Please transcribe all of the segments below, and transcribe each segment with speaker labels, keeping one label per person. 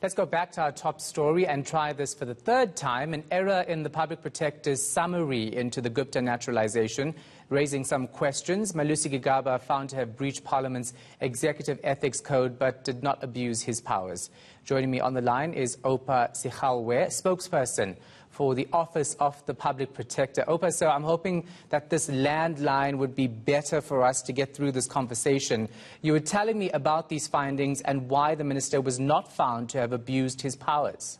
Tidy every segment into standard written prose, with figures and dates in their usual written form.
Speaker 1: Let's go back to our top story and try this for the third time. An error in the public protector's summary into the Gupta Naturalisation, raising some questions. Malusi Gigaba found to have breached Parliament's Executive Ethics Code but did not abuse his powers. Joining me on the line is Opa Sikhalwe, spokesperson for the Office of the Public Protector. Opa, so I'm hoping that this landline would be better for us to get through this conversation. You were telling me about these findings and why the minister was not found to have abused his powers.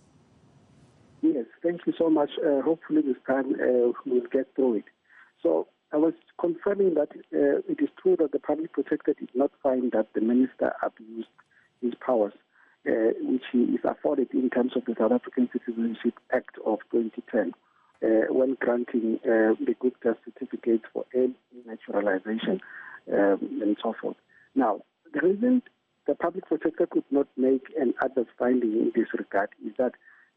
Speaker 2: Yes, thank you so much. Hopefully this time we'll get through it. So I was confirming that it is true that the Public Protector did not find that the minister abused his powers, which he is afforded in terms of the South African Citizenship Act of 2010, when granting the Gupta certificate for early naturalization and so forth. Now, the reason the Public Protector could not make an adverse finding in this regard is that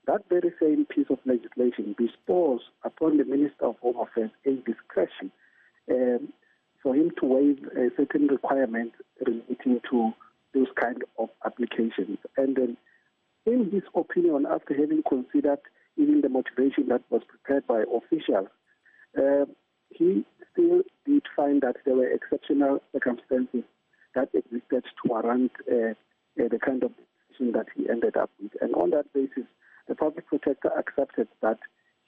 Speaker 2: that very same piece of legislation bestows upon the Minister of Home Affairs a discretion for him to waive certain requirements relating to those kind of applications. And then in his opinion, after having considered even the motivation that was prepared by officials, he still did find that there were exceptional circumstances that existed to warrant the kind of decision that he ended up with. And on that basis, the Public Protector accepted that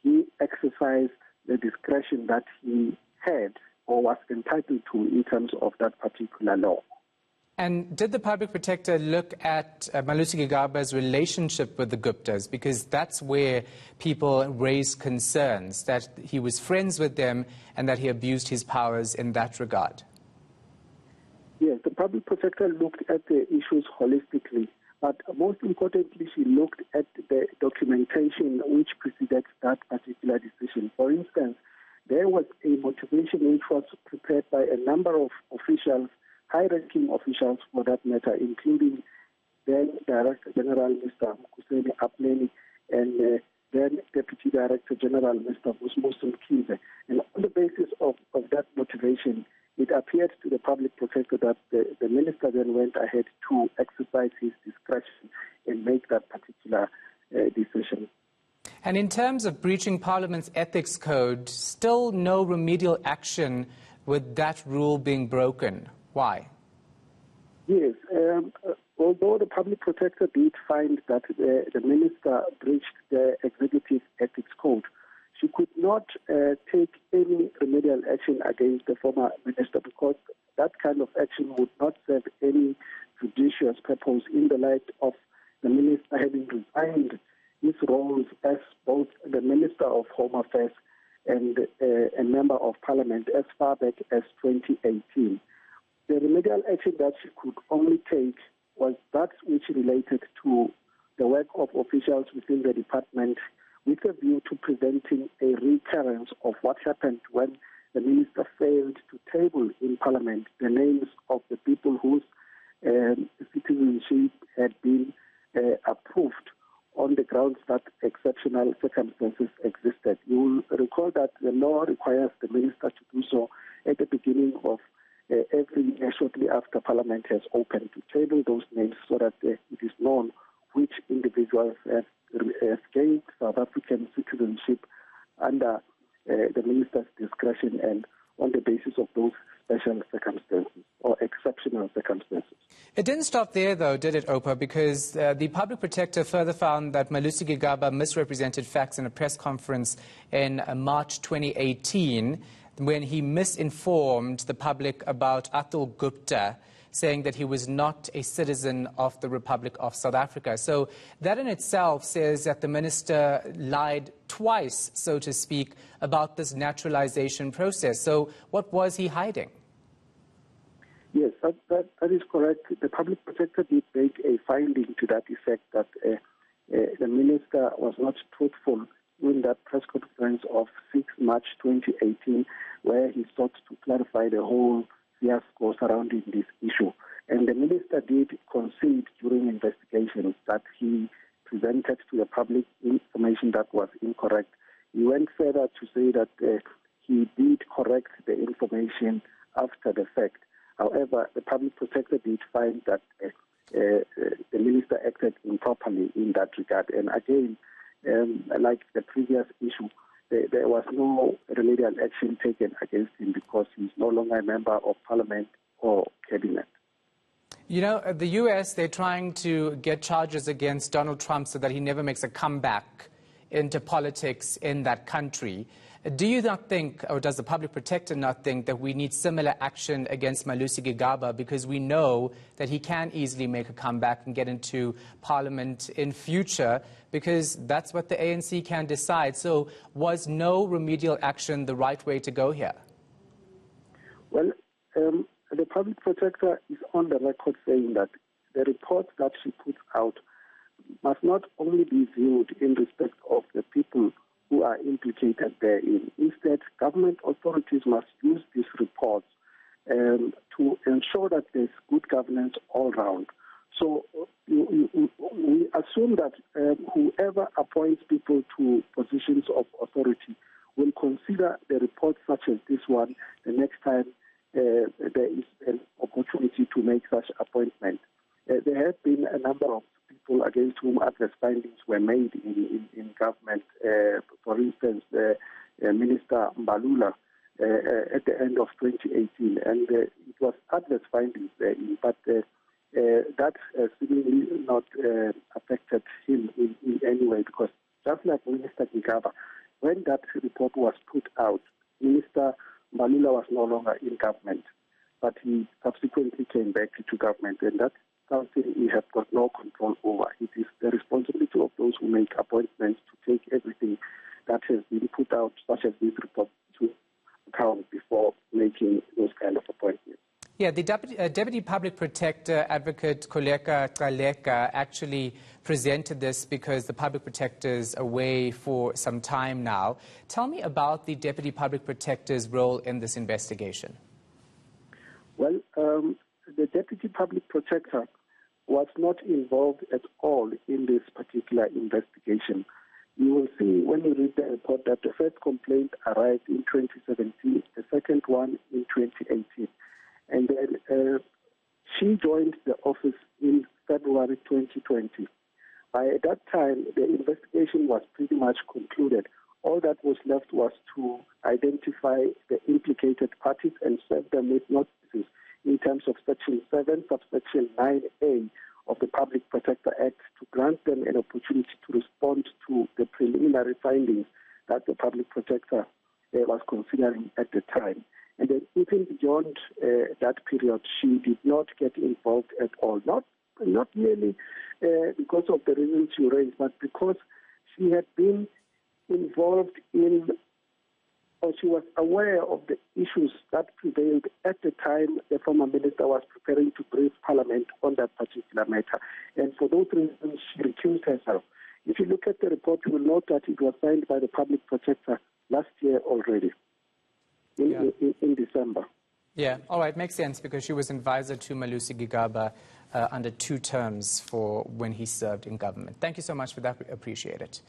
Speaker 2: he exercised the discretion that he had or was entitled to in terms of that particular law.
Speaker 1: And did the Public Protector look at Malusi Gigaba's relationship with the Guptas? Because that's where people raise concerns, that he was friends with them and that he abused his powers in that regard.
Speaker 2: Yes, the Public Protector looked at the issues holistically, but most importantly, she looked at the documentation which preceded that particular decision. For instance, there was a motivation which was prepared by a number of officials, high-ranking officials for that matter, including then Director General Mr. Kuseni Apleni and then Deputy Director General Mr. Muslim Kize. And on the basis of that motivation, it appeared to the Public Protector that the minister then went ahead to exercise his discretion and make that particular decision.
Speaker 1: And in terms of breaching Parliament's ethics code, still no remedial action with that rule being broken. Why?
Speaker 2: Yes, although the Public Protector did find that the minister breached the Executive Ethics Code, she could not take any remedial action against the former minister because that kind of action would not serve any judicious purpose in the light of the minister having resigned his roles as both the Minister of Home Affairs and a Member of Parliament as far back as 2018. The remedial action that she could only take was that which related to the work of officials within the department with a view to preventing a recurrence of what happened when the minister failed to table in Parliament the names of the people whose citizenship had been approved on the grounds that exceptional circumstances existed. You will recall that the law requires the minister to do so at the beginning of every year shortly after Parliament has opened, to table those names so that it is known which individuals have gained South African citizenship under the minister's discretion and on the basis of those special circumstances or exceptional circumstances.
Speaker 1: It didn't stop there, though, did it, Opa? Because the Public Protector further found that Malusi Gigaba misrepresented facts in a press conference in March 2018 when he misinformed the public about Atul Gupta, saying that he was not a citizen of the Republic of South Africa. So that in itself says that the minister lied twice, so to speak, about this naturalization process. So what was he hiding?
Speaker 2: Yes, that is correct. The Public Protector did make a finding to that effect that the minister was not truthful in that press conference of 6 March 2018, where he sought to clarify the whole fiasco surrounding this issue. And the minister did concede during investigations that he presented to the public information that was incorrect. He went further to say that he did correct the information after the fact. However, the Public Protector did find that the minister acted improperly in that regard. And again, like the previous issue, there was no remedial action taken against him because he's no longer a member of parliament or cabinet.
Speaker 1: You know, the U.S., they're trying to get charges against Donald Trump so that he never makes a comeback into politics in that country. Do you not think, or does the public protector not think, that we need similar action against Malusi Gigaba, because we know that he can easily make a comeback and get into parliament in future, because that's what the ANC can decide? So was no remedial action the right way to go here?
Speaker 2: Well, the public protector is on the record saying that the report that she puts out must not only be viewed in respect of the people who are implicated therein. Instead, government authorities must use these reports to ensure that there's good governance all round. So we assume that whoever appoints people to positions of authority will consider the reports such as this one the next time there is an opportunity to make such appointment. There have been a number of people against whom adverse findings were made in government. For instance, Minister Mbalula at the end of 2018, and it was adverse findings therein, but that seemingly not affected him in any way, because just like Minister Gigaba, when that report was put out, Minister Mbalula was no longer in government, but he subsequently came back to government, and that's something we have got no control over. It is the responsibility of those who make appointments to take everything that has been put out, such as this report, to account before making those kind of appointments.
Speaker 1: Yeah, the Deputy Public Protector, Advocate Koleka Kaleka, actually presented this because the Public Protector is away for some time now. Tell me about the Deputy Public Protector's role in this investigation.
Speaker 2: Well, the Deputy Public Protector was not involved at all in this particular investigation. You will see when you read the report that the first complaint arrived in 2017, the second one in 2018. And then she joined the office in February 2020. By that time, the investigation was pretty much concluded. All that was left was to identify the implicated parties and serve them with notices in terms of Section 7, subsection 9A of the Public Protector Act, to grant them an opportunity to respond to the preliminary findings that the Public Protector was considering at the time. And then even beyond that period, she did not get involved at all. Not merely because of the reasons you raised, but because she had been involved in, or she was aware of the issues that prevailed at the time the former minister was preparing to brief Parliament on that particular matter. And for those reasons, she recused herself. If you look at the report, you will note that it was signed by the Public Protector last year already, in December.
Speaker 1: Yeah, all right, makes sense, because she was advisor to Malusi Gigaba under 2 terms for when he served in government. Thank you so much for that. We appreciate it.